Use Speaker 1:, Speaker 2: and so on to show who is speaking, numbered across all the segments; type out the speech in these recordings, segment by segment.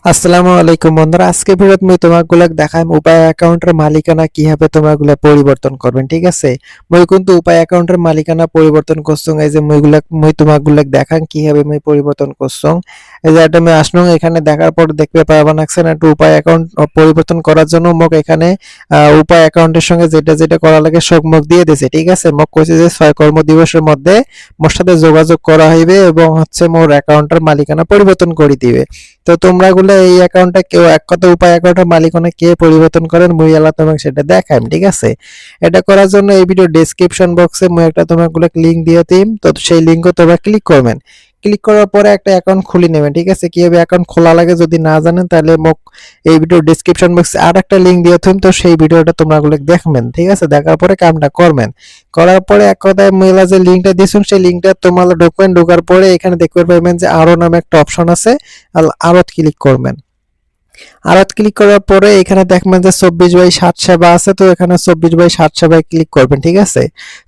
Speaker 1: আসসালামু আলাইকুম বন্ধুরা, আজকে ভিডিওতে আমি তোমাগুলো দেখাইম উপায় অ্যাকাউন্টের মালিকানা কিভাবে তোমরাগুলো পরিবর্তন করবেন। ঠিক আছে, মই কিন্তু উপায় অ্যাকাউন্টের মালিকানা পরিবর্তন করছং। এই যে মই তোমাগুলো দেখান কিভাবে মই পরিবর্তন করছং। এই যে এটা আমি আসনং, এখানে দেখার পর দেখতে পারবা নাকছেন একটু উপায় অ্যাকাউন্ট পরিবর্তন করার জন্য মোক এখানে উপায় অ্যাকাউন্টের সঙ্গে যেটা যেটা করা লাগে সব মোক দিয়ে দিয়েছে। ঠিক আছে, মোক কইছে যে 6 কর্মদিবসের মধ্যে মোর সাথে যোগাযোগ করা হইবে এবং হচ্ছে মোর অ্যাকাউন্টের মালিকানা পরিবর্তন করে দিবে। তো তোমরা গুলো এই অ্যাকাউন্টটা কেউ এক কথা উপায় অ্যাকাউন্টের মালিকানা কে পরিবর্তন করেন মুই আলা তোমাকে সেটা দেখাইম। ঠিক আছে, এটা করার জন্য এই ভিডিও ডেসক্রিপশন বক্সে মুই একটা তোমাগুলো লিংক দিয়ে দিম, তো সেই লিংকও তোমরা ক্লিক করবেন। ক্লিক করার পরে একটা অ্যাকাউন্ট খুলে নেবেন। ঠিক আছে, কিভাবে অ্যাকাউন্ট খোলা লাগে যদি না জানেন তাহলে মোক এই ভিডিও ডেসক্রিপশন বক্সে আর একটা লিংক দিয়ে দিম, তো সেই ভিডিওটা তোমরা গুলো দেখবেন। ঠিক আছে, দেখার পরে কামটা করবেন। করার পরে এক কথায় মহিলা যে লিংকটা দিয়েছেন সেই লিংকটা তোমরা ঢুকবেন। ঢোকার পরে এখানে দেখতে পাবেন যে আরো নামে একটা অপশন আছে, আরত ক্লিক করবেন। আরত ক্লিক করার পরে এখানে দেখবেন যে 24/7 সেবা আছে, তো এখানে 24/7 সেবায় ক্লিক করবেন। ঠিক আছে,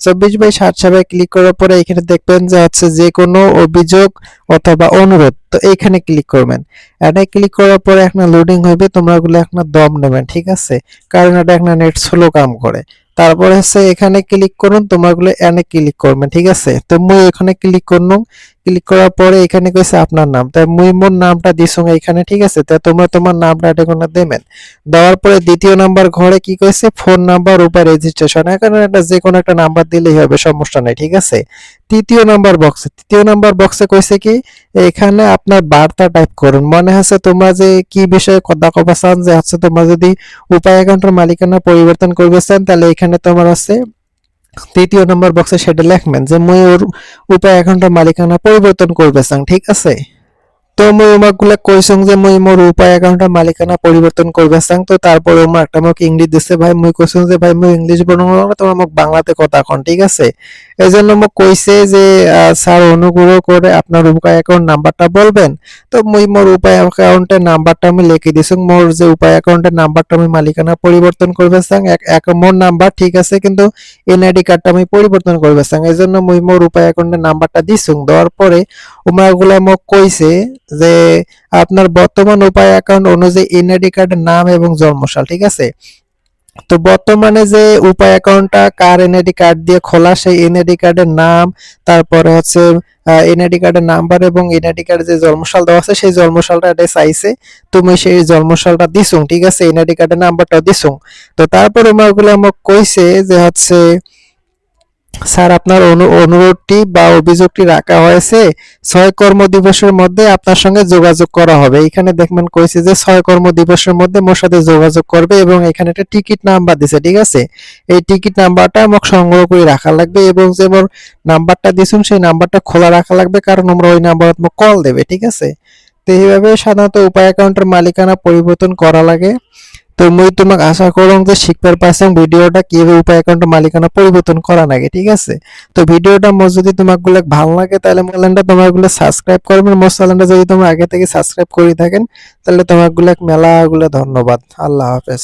Speaker 1: 24/7 সেবায় ক্লিক করার পরে এখানে দেখবেন যে হচ্ছে যে কোনো অভিযোগ অথবা অনুরোধ, তো এইখানে ক্লিক করবেন। এটা ক্লিক করার পরে একটা লোডিং হবে, তোমরা গুলো একটা দম নেবেন। ঠিক আছে, কারণ এটা একটা নেট স্লো কাম করে। তারপরে হচ্ছে এখানে ক্লিক করুন, তোমরা গুলো এনে ক্লিক করবেন। ঠিক আছে, তো মুই এখানে ক্লিক করলাম। ক্লিক করার পরে এখানে কইছে আপনার নাম, তাই মুই মোর নামটা দিছং এখানে। ঠিক আছে, তা তোমরা তোমার নামটা এটা কোনা দেবেন। দেওয়ার পরে দ্বিতীয় নাম্বার ঘরে কি কইছে ফোন নাম্বার উপর রেজিস্ট্রেশন, এখানে একটা যে কোনো একটা নাম্বার দিলেই হবে, সমস্যা নাই। ঠিক আছে, তৃতীয় নাম্বার বক্সে কইছে কি এখানে আপনার বার্তা টাইপ করুন। মনে হচ্ছে তোমরা যে কি বিষয়ে কথা কবা চান, যে হচ্ছে তোমরা যদি উপায় অ্যাকাউন্টের মালিকানা পরিবর্তন করবে চান তাহলে এখানে তোমার আছে তৃতীয় নম্বর বক্সে সেটা লিখবেন যে মুই ওর উপায় অ্যাকাউন্টের মালিকানা পরিবর্তন করবে চান। ঠিক আছে, তো মই ওমাকগুলা কইছং যে মই মোর উপায় অ্যাকাউন্টের মালিকানা পরিবর্তন করবে চাং। তো তারপরে ওমা একটা মোক ইংলিশ দিছে, ভাই মুই কইছং যে ভাই মুই ইংলিশ বলবো না, তোমরা মোক বাংলাতে কথা কন। ঠিক আছে, এজন্য মোক কইছে যে স্যার অনুগ্রহ করে আপনার উপায় অ্যাকাউন্ট নাম্বারটা বলবেন। তো মুই মোর উপায় অ্যাকাউন্টের নাম্বারটা আমি লিখে দিছং। মোর যে উপায় অ্যাকাউন্টের নাম্বারটা আমি মালিকানা পরিবর্তন করবে চাং এক মোর নাম্বার। ঠিক আছে, কিন্তু এনআইডি কার্ডটা আমি পরিবর্তন করবে চাং, এজন্য মুই মোর উপায় অ্যাকাউন্টের নাম্বারটা দিছং। দেওয়ার পরে ওমরাগুলা মোক কইছে যে আপনার বর্তমান উপায় অ্যাকাউন্ট অনুযায়ী এনআইডি কার্ডের নাম এবং জন্মসাল। ঠিক আছে, তো বর্তমানে যে উপায় অ্যাকাউন্টটা কার এনআইডি কার্ড দিয়ে খোলা সেই এনআইডি কার্ডের নাম, তারপরে হচ্ছে এনআইডি কার্ডের নাম্বার এবং এনআইডি কার্ডে যে জন্মসাল দেওয়া আছে সেই জন্মসালটা এটা চাইছে, তুমি সেই জন্মসালটা দিছুং। ঠিক আছে, এনআইডি কার্ডের নাম্বারটাও দিছুং। তো তারপরে ওগুলো আমাকে কইছে যে হচ্ছে স্যার আপনার অনুরোধটি বা অভিযোগটি রাখা হয়েছে, 6 কর্মদিবসের মধ্যে আপনার সঙ্গে যোগাযোগ করা হবে। এখানে দেখবেন কইছে যে 6 কর্মদিবসের মধ্যে মোর সাথে যোগাযোগ করবে এবং এখানে একটা টিকিট নাম্বার দিছে। ঠিক আছে, এই টিকিট নাম্বারটা আমাকে সংগ্রহ করে রাখা লাগবে এবং যে মোর নাম্বারটা দিছুন সেই নাম্বারটা খোলা রাখা লাগবে, কারণ আমরা ওই নাম্বারত মোক কল দেবে। ঠিক আছে, তো এইভাবে সাধারণত উপায় অ্যাকাউন্টের মালিকানা পরিবর্তন করা লাগে। তো মুই তোমাক আশা করং যে শিখতে পারছং ভিডিওটা কিভাবে উপায় অ্যাকাউন্টের মালিকানা পরিবর্তন করা লাগে। ঠিক আছে, তো ভিডিওটা মোর যদি তোমাকগুলো ভালো লাগে তাহলে মোর চ্যানেলটা তোমাকগুলো সাবস্ক্রাইব করবেন। মোর চ্যানেলটা যদি তোমরা আগে থেকে সাবস্ক্রাইব করে থাকেন তাহলে তোমাকগুলো মেলাগুলো ধন্যবাদ। আল্লাহ হাফেজ।